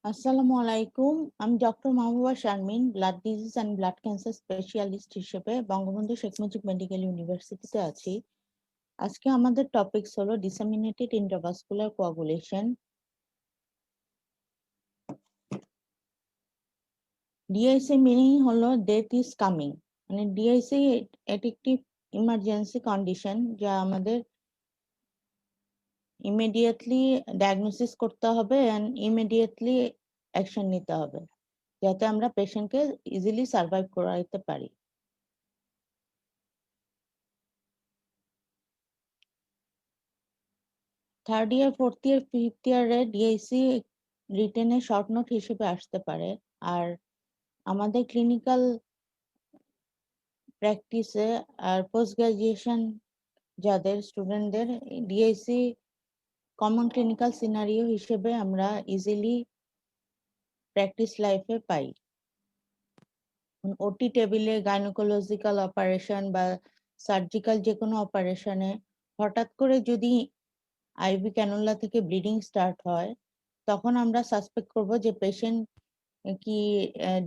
আসসালামু আলাইকুম। আমি doctor Mahbuba Sharmin, blood disease and blood cancer specialist হিসেবে বঙ্গবন্ধু শেখ মুজিব মেডিকেল ইউনিভার্সিটিতে আছি। আজকে আমাদের টপিকস হলো disseminated intravascular coagulation. DIC meaning হলো ডেথ ইজ কামিং, মানে ডিআইসি এটি একটি ইমার্জেন্সি কন্ডিশন যা আমাদের ইমিডিয়েটলি ডায়াগনোসিস করতে হবে অ্যান্ড ইমিডিয়েটলি অ্যাকশন নিতে হবে যাতে আমরা পেশেন্টকে ইজিলি সার্ভাইভ করাইতে পারি। Third year, fourth year, fifth ইয়ারে ডিআইসি রিটেনে শর্ট নোট হিসেবে আসতে পারে। আর আমাদের ক্লিনিক্যাল প্র্যাকটিসে আর পোস্ট গ্রাজুয়েশন যাদের স্টুডেন্টদের ডিআইসি কমন ক্লিনিক্যাল সিনারিও হিসেবে আমরা ইজিলি প্র্যাকটিস লাইফে পাই। ওটি টেবিলে গাইনোকোলজিক্যাল অপারেশন বা সার্জিক্যাল যে কোনো অপারেশনে হঠাৎ করে যদি আইভি ক্যানুলা থেকে ব্লিডিং স্টার্ট হয়, তখন আমরা সাসপেক্ট করব যে পেশেন্ট কি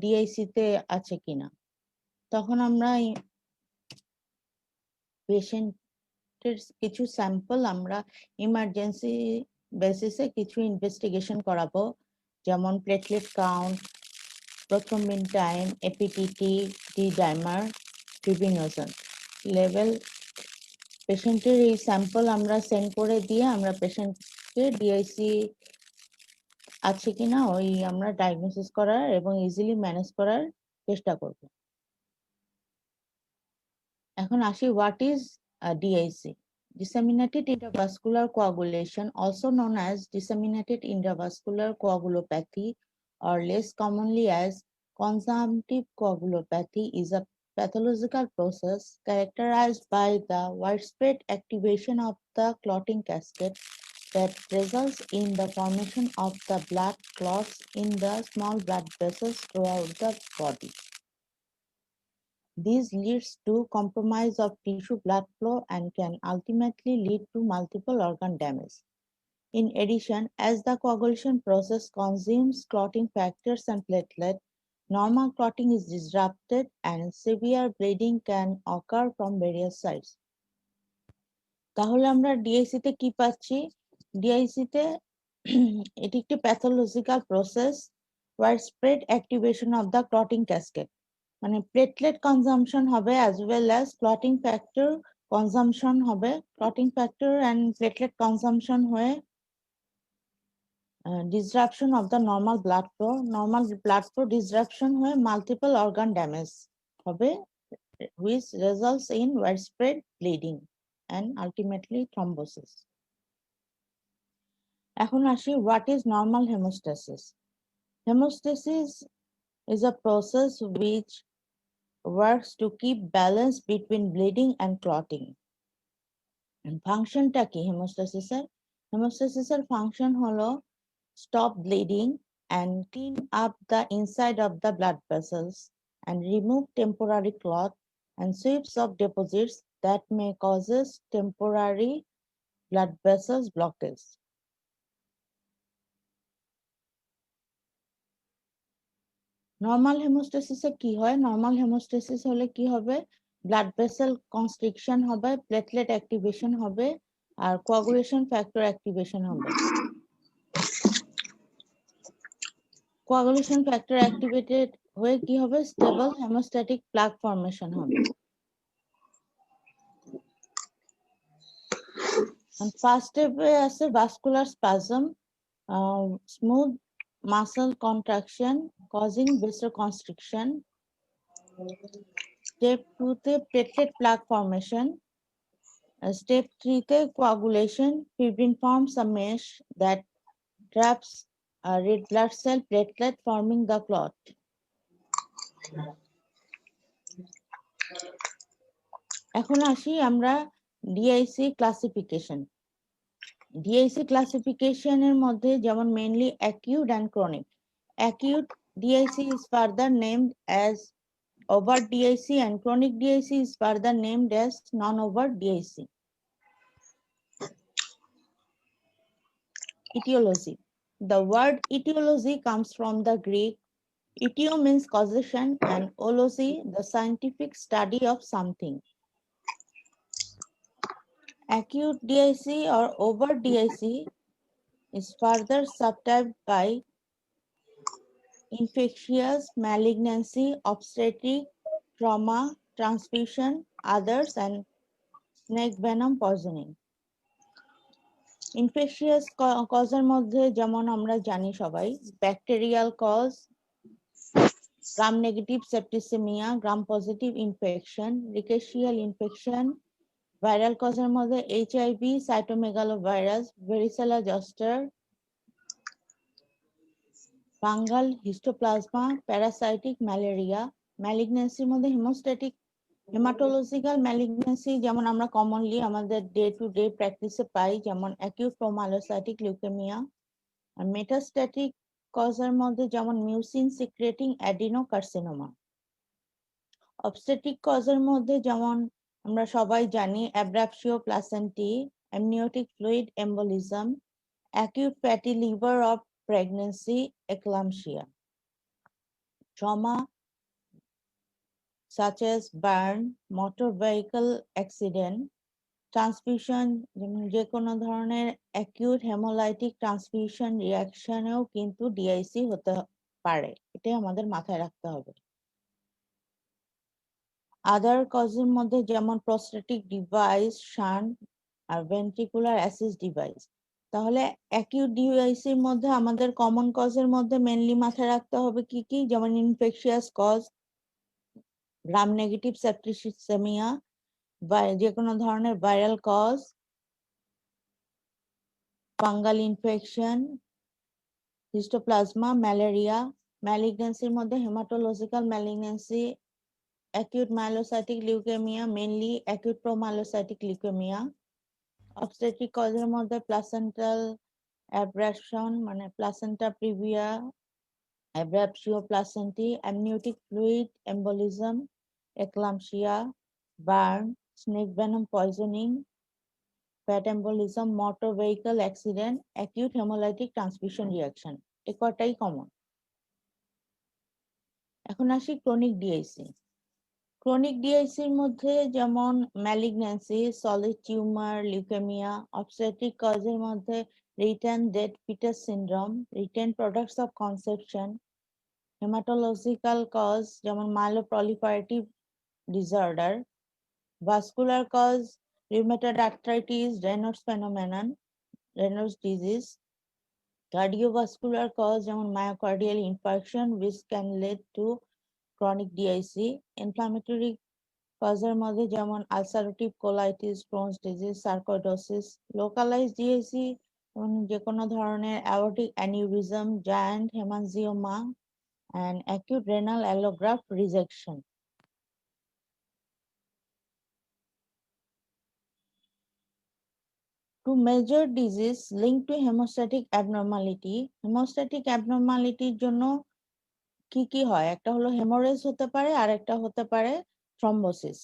ডিআইসি তে আছে কিনা। তখন আমরা পেশেন্টের কিছু স্যাম্পল আমরা ইমার্জেন্সি বেসিসে কিছু ইনভেস্টিগেশন করাবো, যেমন platelet count, prothrombin time, APTT, D dimer, fibrinogen level. পেশেন্টের এই স্যাম্পল আমরা সেন্ড করে দিয়ে আমরা পেশেন্টকে ডিআইসি আছে কিনা ওই আমরা ডায়াগনোসিস করার এবং ইজিলি ম্যানেজ করার চেষ্টা করব। এখন আসি, what is DIC? Disseminated intravascular coagulation, also known as disseminated intravascular coagulopathy or less commonly as consumptive coagulopathy, is a pathological process characterized by the widespread activation of the clotting cascade that results in the formation of the blood clots in the small blood vessels throughout the body. This leads to compromise of tissue blood flow and can ultimately lead to multiple organ damage. In addition, as the coagulation process consumes clotting factors and platelets, normal clotting is disrupted and severe bleeding can occur from various sites. তাহলে আমরা DIC তে কি পাচ্ছি? DIC তে এটি একটি pathological process, widespread activation of the clotting cascade, মানে platelet consumption হবে as well as clotting factor consumption হবে। Clotting factor and platelet consumption হয়ে disruption of the normal blood flow disruption হয়ে multiple organ damage হবে, which results in widespread bleeding and ultimately thrombosis. এখন আসি, what is normal hemostasis? Hemostasis is a process which works to keep balance between bleeding and clotting. And functionটা কি হেমোস্ট্যাসিসের? হেমোস্ট্যাসিসের function হলো stop bleeding and clean up the inside of the blood vessels and remove temporary clot and sweeps of deposits that may causes temporary blood vessels blockage. Normal হেমোস্ট্যাসিসে কি হয়? Normal haemostasis হলে কি হবে? Blood vessel constriction হবে, platelet activation হবে, আর coagulation factor activation হবে। কোয়াগুলেশন ফ্যাক্টর অ্যাক্টিভেটেড হয়ে কি হবে? স্টেবল হেমোস্ট্যাটিক প্লাক ফর্মেশন হবে। ফার্স্ট স্টেপে আছে vascular spasm, smooth muscle contraction causing vasoconstriction. Step 2 তে platelet plaque formation. Step 3 তে coagulation. Fibrin forms a mesh that traps a red blood cell platelet forming the clot. এখন আসি আমরা DIC classification. DIC ক্লাসিফিকেশনের মধ্যে যেমন mainly acute and chronic. Acute DIC is further named as overt DIC and chronic DIC is further named as non-overt DIC. Etiology. The word etiology comes from the Greek. Etio means causation and ology, the scientific study of something. Acute DIC or overt DIC is further subtyped by infectious, malignancy, obstetric, trauma, transfusion, others, and snake venom poisoning. Infectious কজের মধ্যে যেমন আমরা জানি সবাই bacterial cause, gram negative septicaemia, gram positive infection, rickettsial infection, viral কজের মধ্যে HIV, cytomegalovirus, varicella zoster, fungal histoplasma, parasitic malaria. ম্যালিগন্যান্সির মধ্যে হিমোস্ট্যাটিক হেমাটোলজিক্যাল ম্যালিগন্যান্সি যেমন আমরা কমনলি আমাদের ডে টু ডে প্র্যাকটিসে পাই, যেমন অ্যাকিউট প্রোমালোসাইটিক লিউকেমিয়া। আর মেটাস্ট্যাটিক কজের মধ্যে যেমন মিউসিন সিক্রেটিং অ্যাডিনোকার্সিনোমা। অবস্টেট্রিক কজের মধ্যে যেমন আমরা সবাই জানি abruptio placentae, amniotic fluid embolism, acute fatty liver of pregnancy, eclampsia. Trauma such as burn, motor vehicle accident, transfusion যে কোনো ধরনের অ্যাকিউট হেমোলাইটিক ট্রান্সফিউশন রিয়াকশনেও কিন্তু ডিআইসি হতে পারে, এটাই আমাদের মাথায় রাখতে হবে। আদার কজের মধ্যে যেমন প্রোস্টেটিক ডিভাইস, শান্ট আর ভেন্ট্রিকুলার অ্যাসিস্ট ডিভাইস। তাহলে অ্যাকিউট ডিআইসির মধ্যে আমাদের কমন কজের মধ্যে মেনলি মাথায় রাখতে হবে কি কি, যেমন infectious cause, gram negative septicaemia, বা যে কোনো ধরনের viral cause, fungal infection, histoplasma, malaria. ম্যালিগন্যান্সির মধ্যে haematological malignancy, acute myelocytic leukaemia, mainly acute promyelocytic leukaemia. Obstetric কজের মধ্যে প্লাসেন্টাল অ্যাব্রাপশন মানে placenta praevia, abruptio placentae, amniotic fluid embolism, eclampsia, burn, snake venom poisoning, fat embolism, motor vehicle accident, acute haemolytic transfusion reaction, এ কটাই common. এখন আসি chronic DIC. Chronic ডিআইসির মধ্যে যেমন malignancy, solid tumour, leukaemia. Obstetric কজের মধ্যে retained dead foetus syndrome, retained products of conception. Haematological cause যেমন myeloproliferative disorder. Vascular cause rheumatoid arthritis, Raynaud's phenomenon, Raynaud's disease. Cardiovascular cause যেমন myocardial infarction which can lead to chronic DIC। Inflammatory কজের মধ্যে যেমন ulcerative colitis, Crohn's disease, sarcoidosis. Localise DIC যে কোনো ধরনের aortic aneurysm, giant haemangioma and acute renal allograft rejection. To measure disease linked to hemostatic abnormality, hemostatic abnormality জন্য কি কি হয়, একটা হলো হেমোরেজ হতে পারে আর একটা হতে পারে থ্রম্বোসিস।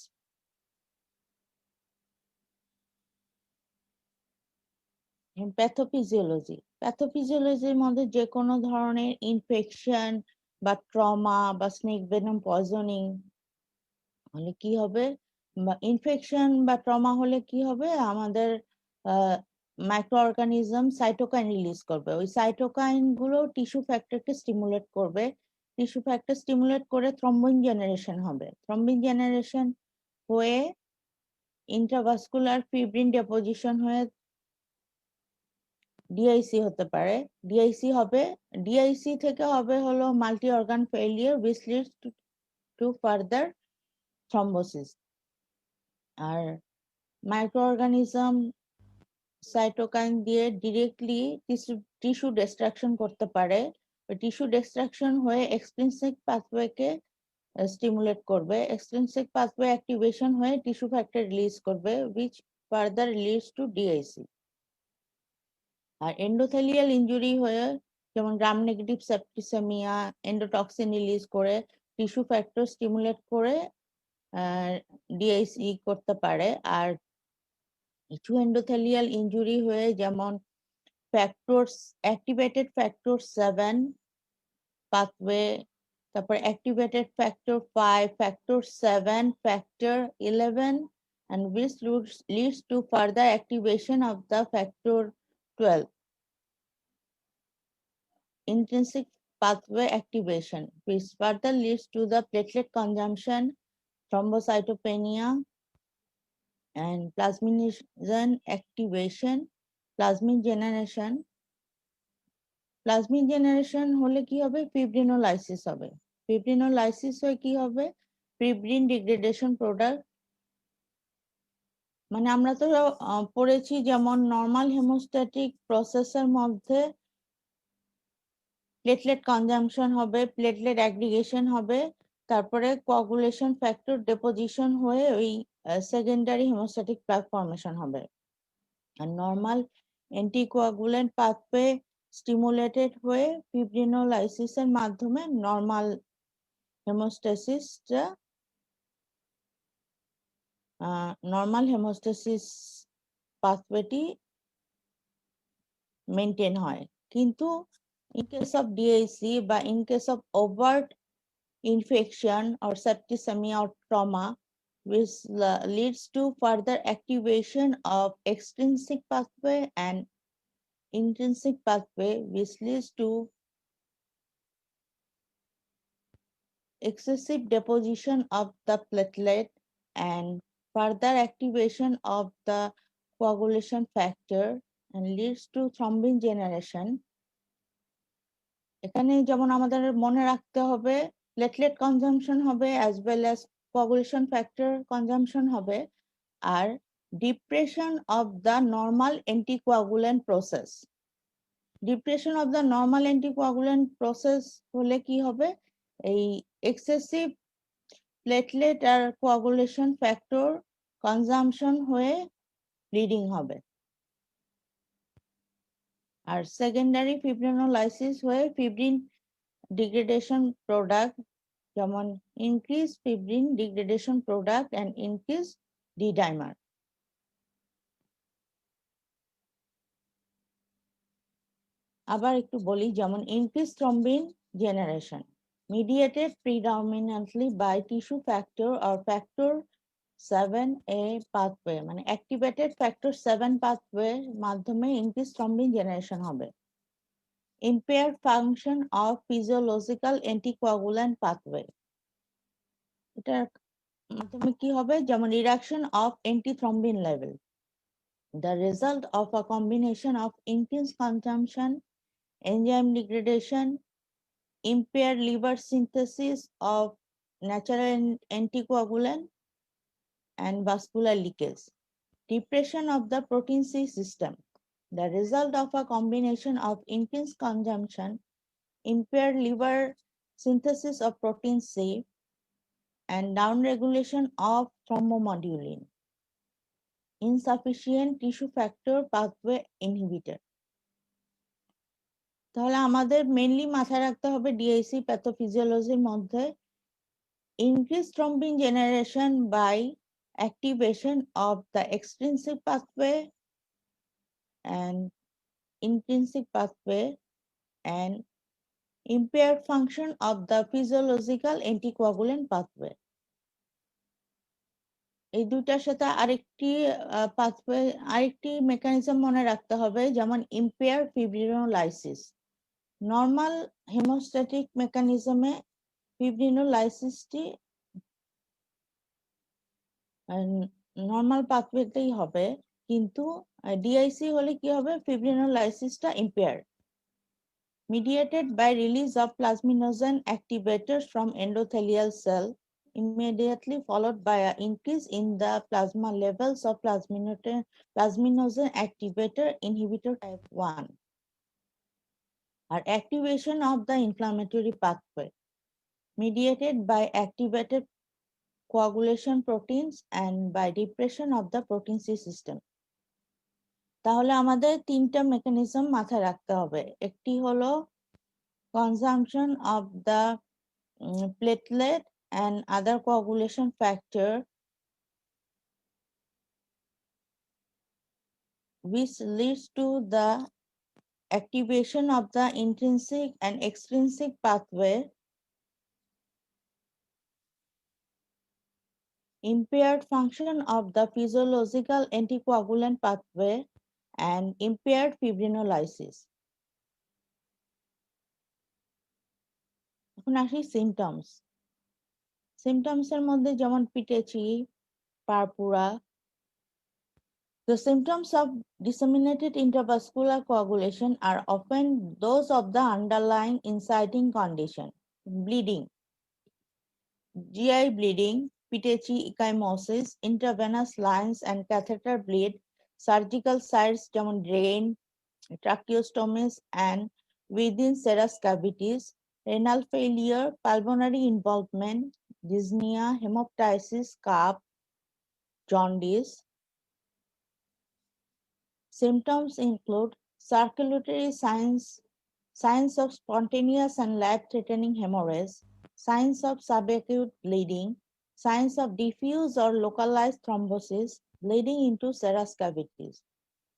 প্যাথোফিজিওলজির মধ্যে যে কোনো ধরনের ইনফেকশন বা ট্রমা বা স্নেক ভেনম পয়জনিং হলে কি হবে, বা ইনফেকশন বা ট্রমা হলে কি হবে, আমাদের মাইক্রো অর্গানিজম সাইটোকাইন রিলিজ করবে। ওই সাইটোকাইন গুলো টিস্যু ফ্যাক্টরকে স্টিমুলেট করবে, টিস্যু ফ্যাক্টর স্টিমুলেট করে থ্রম্বিন জেনারেশন হবে। থ্রম্বিন জেনারেশন হয়ে ইন্ট্রাভাস্কুলার ফিব্রিন ডেপোজিশন হয়ে ডিআইসি হতে পারে। ডিআইসি হবে, ডিআইসি থেকে হবে হলো multi organ failure which leads to further thrombosis। আর মাইক্রো অর্গানিজম সাইটোকাইন দিয়ে ডিরেক্টলি টিস্যু ডিস্ট্রাকশন করতে পারে। টিস্যু ডিস্ট্রাকশন হয়ে এক্সট্রিনসিক পাথওয়েকে স্টিমুলেট করবে, এক্সট্রিনসিক পাথওয়ে অ্যাক্টিভেশন হয়ে টিস্যু ফ্যাক্টর রিলিজ করবে which further leads to DIC. R endothelial injury হয়ে যেমন gram negative septicaemia, endotoxin release করে টিস্যু ফ্যাক্টর স্টিমুলেট করে ডিআইসি করতে পারে। আর কিছু এন্ডোথেলিয়াল ইনজুরি হয়ে যেমন activated factor 7 pathway, তারপর activated factor 5, factor 7, factor 11, and which leads to further activation of the factor 12. Intrinsic pathway activation, which further leads to the platelet consumption, thrombocytopenia, and plasminogen activation, plasmin generation. Plasmid generation হলে কি হবে? Fibrinolysis হবে। Fibrinolysis হয়ে কি হবে? Fibrin degradation product, মানে আমরা তো পড়েছি যেমন নর্মাল হেমোস্ট্যাটিক প্রসেসের মধ্যে প্লেটলেট কনজাম্পশন হবে, প্লেটলেট অ্যাগ্রিগেশন হবে, তারপরে কোয়াগুলেশন ফ্যাক্টর ডেপোজিশন হয়ে ওই সেকেন্ডারি হেমোস্ট্যাটিক প্লাক ফর্মেশন হবে। আর নর্মাল অ্যান্টিকোয়াগুলেন্ট পাথওয়ে স্টিমুলেটেড হয়ে ফিব্রিনোলাইসিসের মাধ্যমে নর্মাল হেমোস্ট্যাসিস পাথওয়েটি মেনটেন হয়। কিন্তু in case of DIC বা in case of overt infection or septicemia or trauma, which leads to further activation of extrinsic pathway and intrinsic pathway, which leads to excessive deposition of the platelet and further activation of the coagulation factor and leads to thrombin generation. এখানে যেমন আমাদের মনে রাখতে হবে platelet consumption হবে as well as coagulation factor consumption হবে, আর depression of the normal anticoagulant process. Depression of the normal anticoagulant process হলে কি হবে? এই এক্সেসিভ প্লেটলেট আর কোয়াগুলেশন ফ্যাক্টর কনজাম্পশন হয়ে ব্লিডিং হবে। আর সেকেন্ডারি ফিব্রিনোলাইসিস হয়ে ফিব্রিন ডিগ্রেডেশন প্রোডাক্ট যেমন increase fibrin degradation product and increase D dimer. আবার একটু বলি, যেমন increase thrombin generation mediated predominantly by tissue factor or factor 7A pathway, মানে activated factor 7 pathway মাধ্যমে increased thrombin generation হবে। impaired function of physiological anticoagulant pathway, এটার মাধ্যমে কি হবে? যেমন reduction of antithrombin level, the result of a combination of increased consumption, enzyme degradation, impaired liver synthesis of natural anticoagulant, and vascular leakage. Depression of the protein C system, the result of a combination of increased consumption, impaired liver synthesis of protein C, and downregulation of thrombomodulin. Insufficient tissue factor pathway inhibitor. তাহলে আমাদের mainly মাথায় রাখতে হবে DIC প্যাথোফিজিওলজির মধ্যে increased thrombin generation by activation of the extrinsic pathway and intrinsic pathway and impaired function of the physiological anticoagulant pathway. এই দুইটার সাথে আরেকটি পাথওয়ে আরেকটি মেকানিজম মনে রাখতে হবে, যেমন impaired fibrinolysis. নর্মাল হেমোস্ট্যাটিক মেকানিজমে ফিব্রিনোলাইসিসটি নর্মাল পাথওয়েতেই হবে, কিন্তু ডিআইসি হলে কি হবে? ফিব্রিনোলাইসিসটা impair, mediated by release of plasminogen activators from endothelial cell, immediately followed by an increase in the plasma levels of plasminogen activator inhibitor type 1, or activation of the inflammatory pathway, mediated by activated coagulation proteins and by depression of the protein C system. তাহলে আমাদের তিনটা mechanism মাথায় রাখতে হবে। একটি হলো consumption of the platelet and other coagulation factor which leads to the activation of the intrinsic and extrinsic pathway, impaired function of the physiological anticoagulant pathway, and impaired fibrinolysis. এখন আসি symptoms. Symptoms এর মধ্যে যেমন পিটেছি, purpura. The symptoms of disseminated intravascular coagulation are often those of the underlying inciting condition: bleeding, GI bleeding, Pitechi ecchymosis, intravenous lines and catheter bleed, surgical sites যেমন drain, tracheostomies and within serous cavities, renal failure, pulmonary involvement, dyspnea, hemoptysis, cough, jaundice. Symptoms include circulatory signs of spontaneous and life-threatening hemorrhage, signs of subacute bleeding, signs of diffuse or localized thrombosis, bleeding into serous cavities.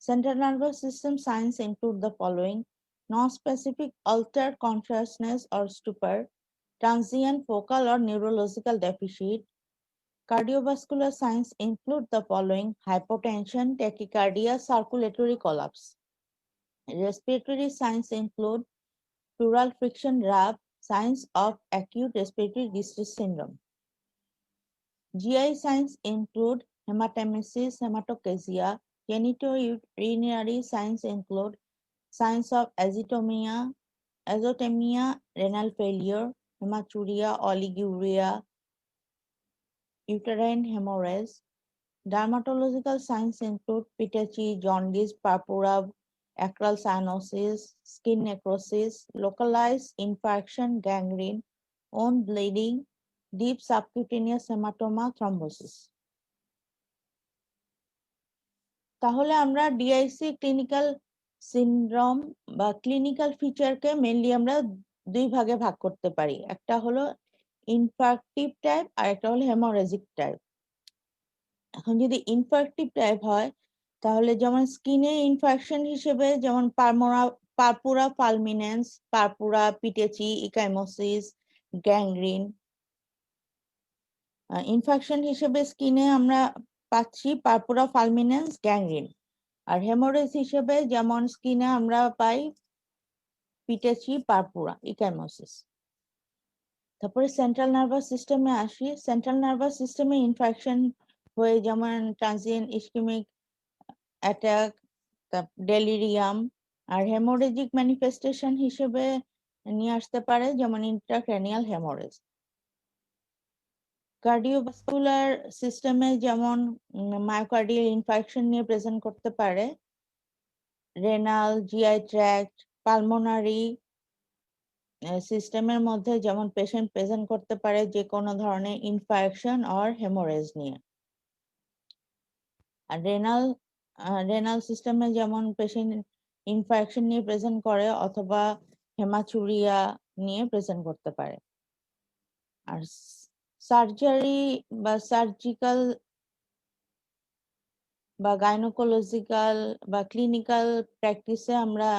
Central nervous system signs include the following: non-specific altered consciousness or stupor, transient focal or neurological deficit. Cardiovascular signs include the following: hypotension, tachycardia, circulatory collapse. Respiratory signs include pleural friction rub, signs of acute respiratory distress syndrome. GI signs include hematemesis, hematochezia. Genitourinary signs include signs of azotemia, renal failure, hematuria, oliguria, uterine hemorrhage. Dermatological signs include pitechi, jaundice, purpura, acral cyanosis, skin necrosis, localized infarction, gangrene, wound bleeding, deep subcutaneous hematoma, thrombosis. তাহলে আমরা DIC clinical syndrome বা clinical ফিচারকে mainly আমরা দুই ভাগে ভাগ করতে পারি। একটা হলো ইনফার্কটিভ টাইপ আর একটা হলো হেমোরেজিক টাইপ। এখন যদি ইনফার্কটিভ টাইপ হয় তাহলে যেমন স্কিনে ইনফেকশন হিসেবে যেমন পারপুরা ফালমিনেন্স, পারপুরা পিটেচি, ইকাইমোসিস, গ্যাংগ্রিন। ইনফেকশন হিসেবে স্কিনে আমরা পাচ্ছি পারপুরা ফালমিনেন্স, গ্যাংগ্রিন। আর হেমোরেজ হিসেবে যেমন স্কিনে আমরা পাই পিটেচি, পারপুরা, ইকাইমোসিস। তারপরে সেন্ট্রাল নার্ভাস সিস্টেমে আসি। সেন্ট্রাল নার্ভাস সিস্টেমে ইনফেকশন হয়ে যেমন ট্রানজিয়েন্ট ইসকেমিক অ্যাটাক, ডেলিরিয়াম। আর হেমোরেজিক ম্যানিফেস্টেশন হিসেবে নিয়ে আসতে পারে যেমন ইন্ট্রাক্রেনিয়াল হেমোরেজ। কার্ডিওভাস্কুলার সিস্টেমে যেমন মায়োকার্ডিয়াল ইনফেকশন নিয়ে প্রেজেন্ট করতে পারে, রেনাল, জিআই ট্র্যাক্ট, পালমোনারি সিস্টেমের মধ্যে যেমন পেশেন্ট প্রেজেন্ট করতে পারে যে কোনো ধরনের ইনফেকশন অর হেমোরেজ নিয়ে। আর রেনাল সিস্টেমে যেমন পেশেন্ট ইনফেকশন নিয়ে প্রেজেন্ট করে অথবা হেমাচুরিয়া নিয়ে প্রেজেন্ট করতে পারে। আর সার্জারি বা সার্জিক্যাল বা গাইনোকোলজিক্যাল বা ক্লিনিক্যাল প্র্যাকটিসে আমরা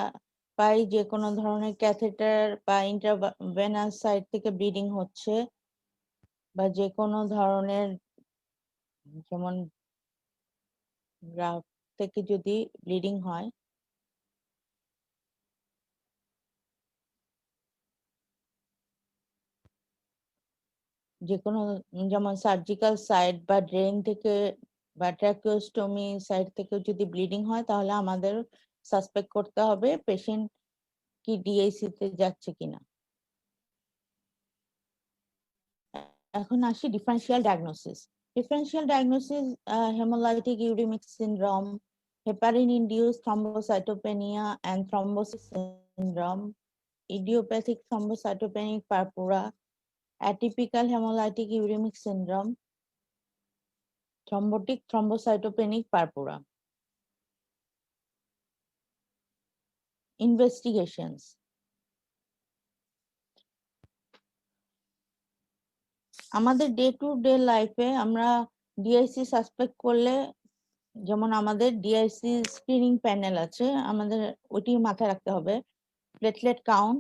পাই যে কোনো ধরনের ক্যাথেটার বা ইন্ট্রাভেনাস সাইড থেকে ব্লিডিং হচ্ছে বা যে কোনো ধরনের যেমন গ্রাফ থেকে যদি ব্লিডিং হয়, যে কোনো যেমন সার্জিক্যাল সাইড বা ড্রেন থেকে বা ট্র্যাকিওস্টমি সাইড থেকে যদি ব্লিডিং হয় তাহলে আমাদের সাসপেক্ট করতে হবে পেশেন্ট কি ডিআইসি তে যাচ্ছে কিনা। এখন আসি differential diagnosis. Differential diagnosis haemolytic uraemic syndrome, heparin induced thrombocytopenia and thrombosis syndrome, idiopathic thrombocytopenic purpura, atypical hemolytic uremic syndrome, thrombotic thrombocytopenic purpura. Investigations. আমাদের ডে টু ডে লাইফে আমরা ডিআইসি সাসপেক্ট করলে যেমন আমাদের ডিআইসি স্ক্রিনিং প্যানেল আছে, আমাদের ওইটি মাথায় রাখতে হবে। Platelet count,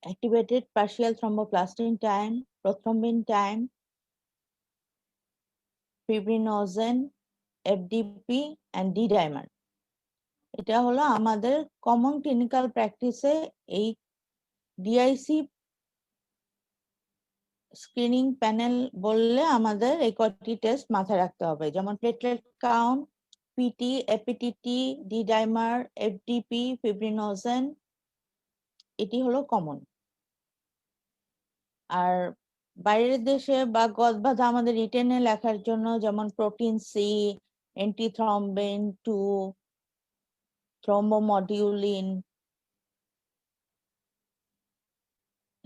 activated partial thromboplastin time, prothrombin time, fibrinogen, FDP and D-dimer। এটা হলো আমাদের কমন ক্লিনিক্যাল প্র্যাকটিসে এই ডিআইসি স্ক্রিনিং প্যানেল বললে আমাদের এই কয়েকটি টেস্ট মাথায় রাখতে হবে, যেমন platelet count, PT, APTT, D dimer, FDP, fibrinogen, এটি হলো কমন। আর বাইরের দেশে বা গদবাধা আমাদের রিটেনে লেখার জন্য যেমন প্রোটিন সি, অ্যান্টিথ্রম্বিন 2, থ্রোম্বোমডিউলিন,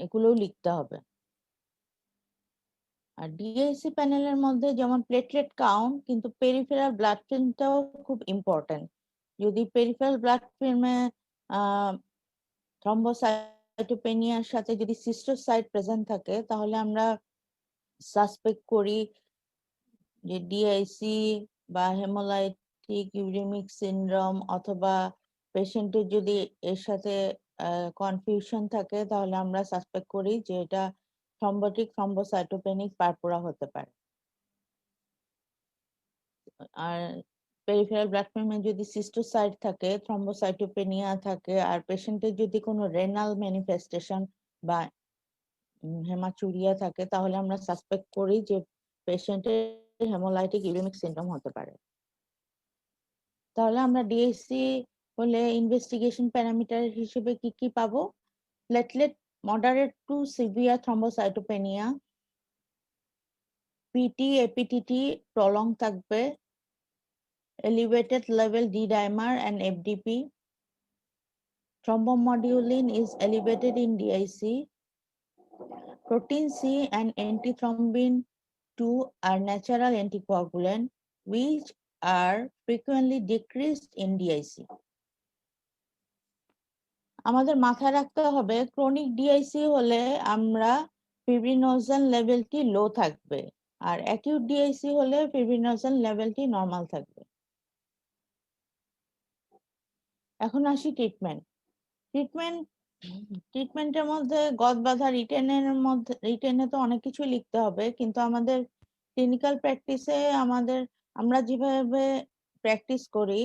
এগুলোও লিখতে হবে। আর ডিএসি প্যানেলের মধ্যে যেমন প্লেটলেট কাউন্ট, কিন্তু পেরিফেরাল ব্লাড ফিল্মটাও খুব ইম্পর্টেন্ট। যদি পেরিফেরাল ব্লাড ফিল্মে থ্রম্বোসাইটোপেনিয়ার সাথে যদি সিস্টোসাইট প্রেজেন্ট থাকে, তাহলে আমরা সাসপেক্ট করি যে ডিআইসি বা হেমোলাইটিক ইউরেমিক সিনড্রোম, অথবা পেশেন্টের যদি এর সাথে কনফিউশন থাকে, তাহলে আমরা সাসপেক্ট করি যে এটা থ্রম্বোটিক থ্রম্বোসাইটোপেনিক পারপুরা হতে পারে। আর পেরিফেরাল ব্লাড ফিল্মে যদি সিস্টোসাইট থাকে, থ্রম্বোসাইটোপেনিয়া থাকে, আর পেশেন্টের যদি কোনো রেনাল ম্যানিফেস্টেশন বা হেমাচুরিয়া থাকে, তাহলে আমরা সাসপেক্ট করি যে পেশেন্টের হেমোলাইটিক ইউরেমিক সিনড্রোম হতে পারে। তাহলে আমরা ডিএসসি হলে ইনভেস্টিগেশন প্যারামিটার হিসেবে কি কি পাবো? Platelet moderate to severe thrombocytopenia, PT APTT prolong থাকবে, elevated level D-dimer and FDP, thrombomodulin is elevated in DIC, protein C and antithrombin 2 are natural anticoagulant which are frequently decreased in DIC। আমাদের মাথায় রাখতে হবে chronic DIC হলে আমরা fibrinogen লেভেলটি লো থাকবে, আর acute DIC হলে fibrinogen লেভেলটি normal থাকবে। এখন আসি ট্রিটমেন্টের মধ্যে গদবাধা রিটেনে তো অনেক কিছু লিখতে হবে, কিন্তু আমাদের ক্লিনিক্যাল প্র্যাকটিসে আমরা যেভাবে প্র্যাকটিস করি,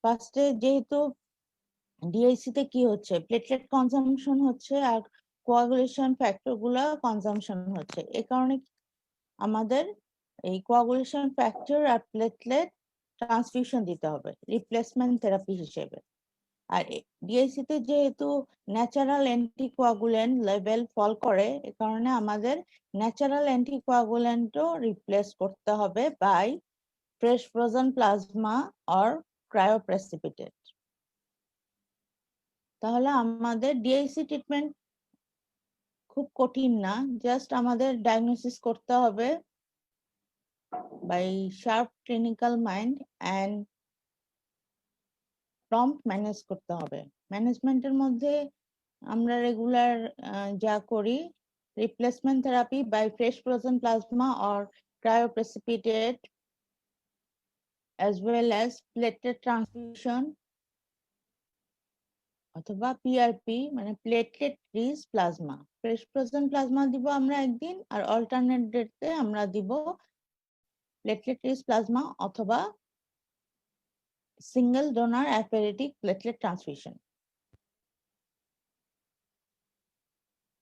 ফার্স্টে যেহেতু ডিআইসি তে কি হচ্ছে, প্লেটলেট কনজাম্পশন হচ্ছে আর কোয়াগুলেশন ফ্যাক্টর গুলা কনজাম্পশন হচ্ছে। এ কারণে আমাদের এই কোয়াগুলেশন ফ্যাক্টর আর প্লেটলেট ট্রান্সফিউশন দিতে হবে রিপ্লেসমেন্ট থেরাপি হিসেবে। আর ডিআইসি তে যেহেতু ন্যাচারাল অ্যান্টিকোয়াগুলেন্ট লেভেল ফল করে, এ কারণে আমাদের ন্যাচারাল অ্যান্টিকোয়াগুলেন্টও রিপ্লেস করতে হবে by fresh frozen plasma or cryoprecipitate. তাহলে আমাদের ডিআইসি ট্রিটমেন্ট খুব কঠিন না, জাস্ট আমাদের ডায়াগনোসিস করতে হবে by sharp clinical mind and prompt manage করতে হবে। ম্যানেজমেন্টের মধ্যে আমরা রেগুলার যা করি, replacement therapy by fresh frozen plasma or cryoprecipitate as well as platelet transfusion অথবা পিআরপি মানে platelet rich plasma. Fresh frozen plasma দিব আমরা একদিন, আর অল্টারনেট ডেতে আমরা দিব প্লেটলেট রিচ প্লাজমা অথবা single donor apheretic platelet transfusion.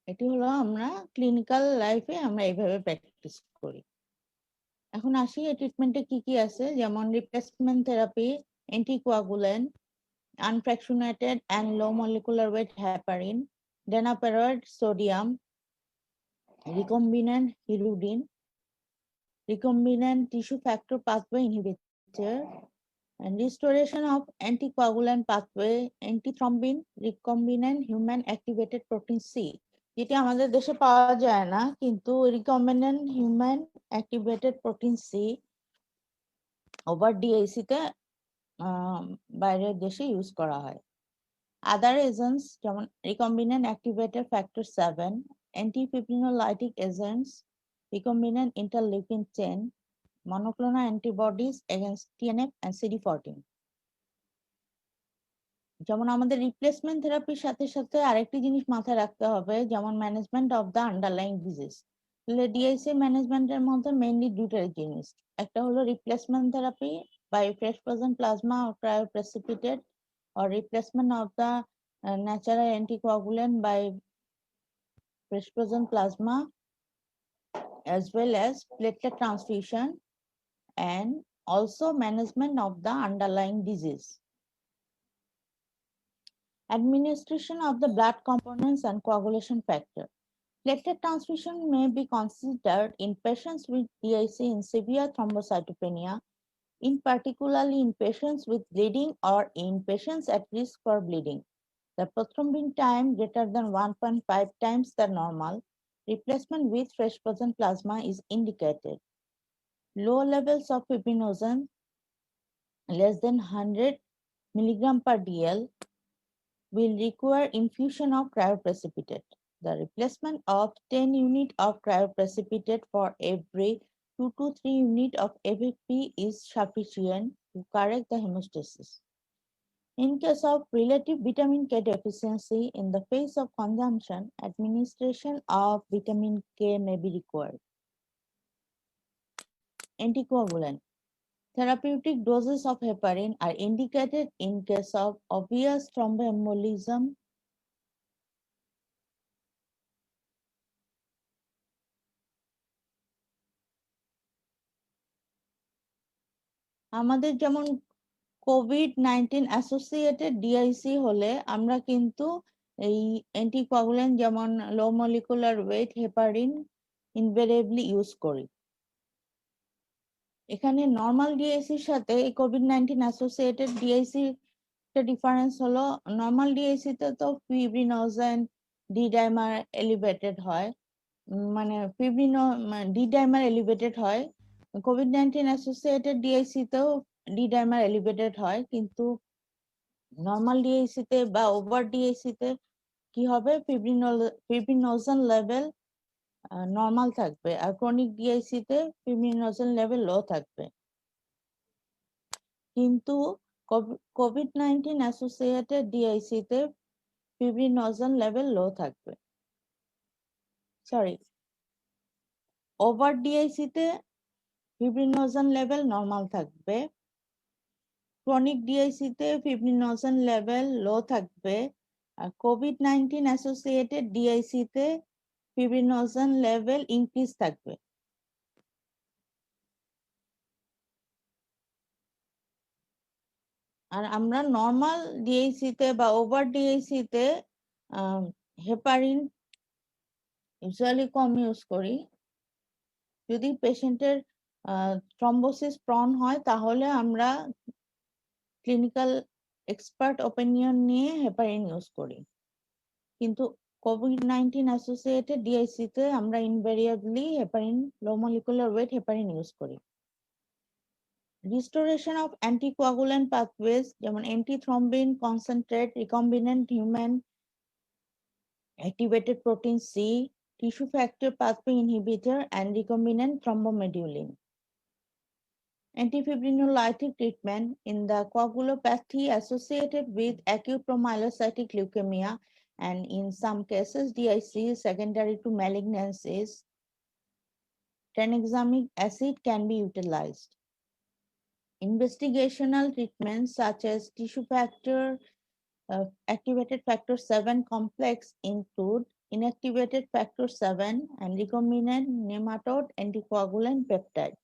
এটি হলো আমরা ক্লিনিক্যাল লাইফে আমরা এইভাবে প্র্যাকটিস করি। এখন আসি এই ট্রিটমেন্টে কি কি আছে, যেমন replacement therapy, anticoagulant, unfractionated and low molecular weight heparin, danaperoid sodium, recombinant hirudin, recombinant tissue factor pathway inhibitor, and restoration of anticoagulant pathway, antithrombin, recombinant human activated protein C, যেটি আমাদের দেশে পাওয়া যায় না, কিন্তু recombinant human activated protein C over DIC তে বাইরের দেশে ইউজ করা হয়। Other agents যেমন recombinant activator factor 7, antifibrinolytic agents, recombinant interleukin 10, monoclonal antibodies against TNF and CD14. যেমন আমাদের রিপ্লেসমেন্ট থেরাপির সাথে সাথে আরেকটি জিনিস মাথায় রাখতে হবে, যেমন management of the underlying disease. তাহলে ডিআইসি ম্যানেজমেন্টের মধ্যে মেইনলি দুটো জিনিস, একটা হলো replacement therapy by fresh frozen plasma or cryoprecipitate or replacement of the natural anticoagulant by fresh frozen plasma, as well as platelet transfusion, and also management of the underlying disease. Administration of the blood components and coagulation factor. Platelet transfusion may be considered in patients with DIC in severe thrombocytopenia, in particularly in patients with bleeding or in patients at risk for bleeding. The prothrombin time greater than 1.5 times the normal. Replacement with fresh frozen plasma is indicated. Low levels of fibrinogen, less than 100 milligram per dl, will require infusion of cryoprecipitate. The replacement of 10 units of cryoprecipitate for every 2 to 3 units of FFP is sufficient to correct the hemostasis. In case of relative vitamin K deficiency, in the face of consumption, administration of vitamin K may be required. Anticoagulant. Therapeutic doses of heparin are indicated in case of obvious thromboembolism, আমাদের যেমন COVID-19 associated DIC হলে আমরা কিন্তু এই anticoagulant যেমন low molecular weight heparin invariably use করি। এখানে normal ডিআইসির সাথে এই COVID-19 অ্যাসোসিয়েটেড ডিআইসি ডিফারেন্স হলো, নর্মাল ডিআইসিতে তো ফিব্রিনোজেন ডি ডাইমার এলিভেটেড হয়, মানে ডি ডাইমার এলিভেটেড হয়। COVID-19 অ্যাসোসিয়েটেড ডিআইসিতেও ডি ডাইমার এলিভেটেড হয়, কিন্তু নর্মাল ডিআইসিতে বা ওভার ডিআইসিতে কি হবে, ফিব্রিনোজেন লেভেল নর্মাল থাকবে, আর ক্রনিক ডিআইসিতে ফিব্রিনোজেন লেভেল লো থাকবে। কিন্তু COVID-19 অ্যাসোসিয়েটেড ডিআইসিতে ফিব্রিনোজেন লেভেল লো থাকবে, সরি, ওভার ডিআইসিতে ফিব্রিনোজেন লেভেল নর্মাল থাকবে, ক্রনিক ডিআইসিতে ফিব্রিনোজেন লেভেল লো থাকবে, আর COVID-19 অ্যাসোসিয়েটেড ডিআইসিতে ফিব্রিনোজেন লেভেল ইনক্রিজ থাকবে। আর আমরা নর্মাল ডিআইসিতে বা ওভার ডিআইসিতে হেপারিন ইউজুয়ালি কম ইউজ করি। যদি পেশেন্টের থ্রম্বোসিস প্রন হয় তাহলে আমরা ক্লিনিক্যাল এক্সপার্ট ওপিনিয়ন নিয়ে হেপারিন ইউজ করি, কিন্তু COVID-19 অ্যাসোসিয়েটেড ডিআইসিতে আমরা ইনভেরিয়েবলি হেপারিন লো মলিকুলার ওয়েট হেপারিন ইউজ করি। Restoration of anticoagulant pathways যেমন antithrombin concentrate, recombinant human activated protein C, tissue factor pathway inhibitor, and recombinant thrombomodulin. Antifibrinolytic treatment in the coagulopathy associated with acute promyelocytic leukemia and in some cases DIC secondary to malignancies, tranexamic acid can be utilized. Investigational treatments such as tissue factor, activated factor 7 complex include inactivated factor 7 and recombinant nematode anticoagulant peptide.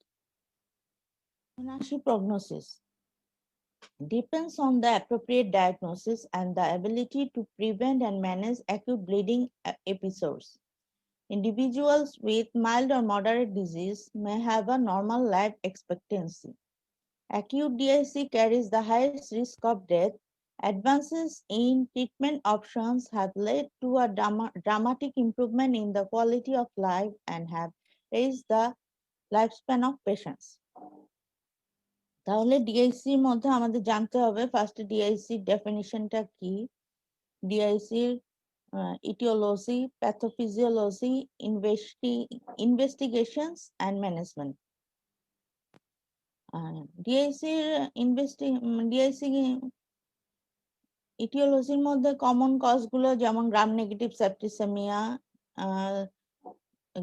Prognosis depends on the appropriate diagnosis and the ability to prevent and manage acute bleeding episodes. Individuals with mild or moderate disease may have a normal life expectancy. Acute DIC carries the highest risk of death. Advances in treatment options have led to a dramatic improvement in the quality of life and have raised the lifespan of patients. তাহলে ডিআইসির মধ্যে আমাদের জানতে হবে ফার্স্টে ডিআইসির ডেফিনিশনটা কি, ডিআইসির aetiology, pathophysiology, investigations and management. ডিআইসির ডিআইসি ইটিওলজির মধ্যে কমন কজগুলো যেমন gram negative septicaemia,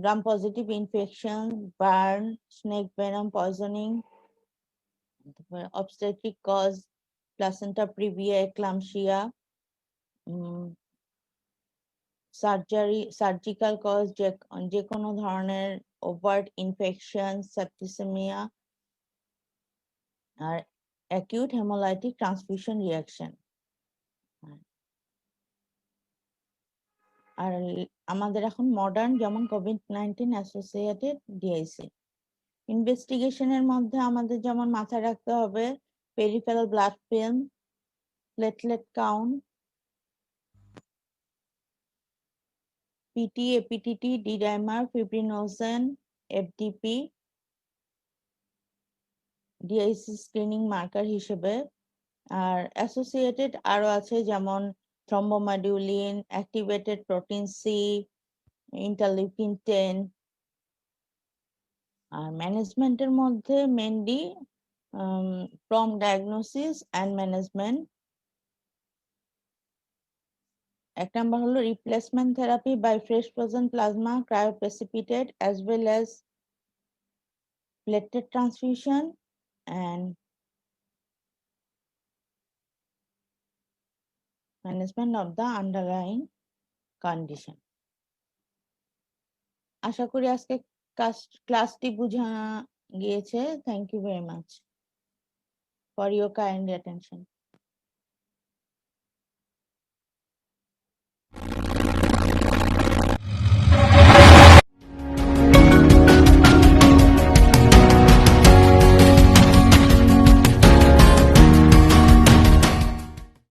gram positive infection, burn, snake venom poisoning, obstetric cause, placenta previa eclampsia, surgical cause যে কোনো ধরনের ওভার্ট ইনফেকশন, সেপ্টিসেমিয়া, আর অ্যাকিউট হেমোলাইটিক ট্রান্সফিউশন রিঅ্যাকশন। আর আমাদের এখন মডার্ন যেমন কোভিড-19 অ্যাসোসিয়েটেড ডিআইসি ইনভেস্টিগেশনের মধ্যে আমাদের যেমন মাথায় রাখতে হবে peripheral blood film, platelet count, PT, APTT, D dimer, fibrinogen, FDP DIC screening marker হিসেবে। আর অ্যাসোসিয়েটেড আরো আছে যেমন thrombomodulin, activated protein C, interleukin 10। আর ম্যানেজমেন্টের মধ্যে mainly prompt diagnosis and management. এক নাম্বার হলো replacement therapy by fresh frozen plasma cryoprecipitate as well as platelet transfusion and management of the underlying condition. আশা করি আজকে ক্লাসটি বোঝা গিয়েছে। Thank you very much for your kind attention.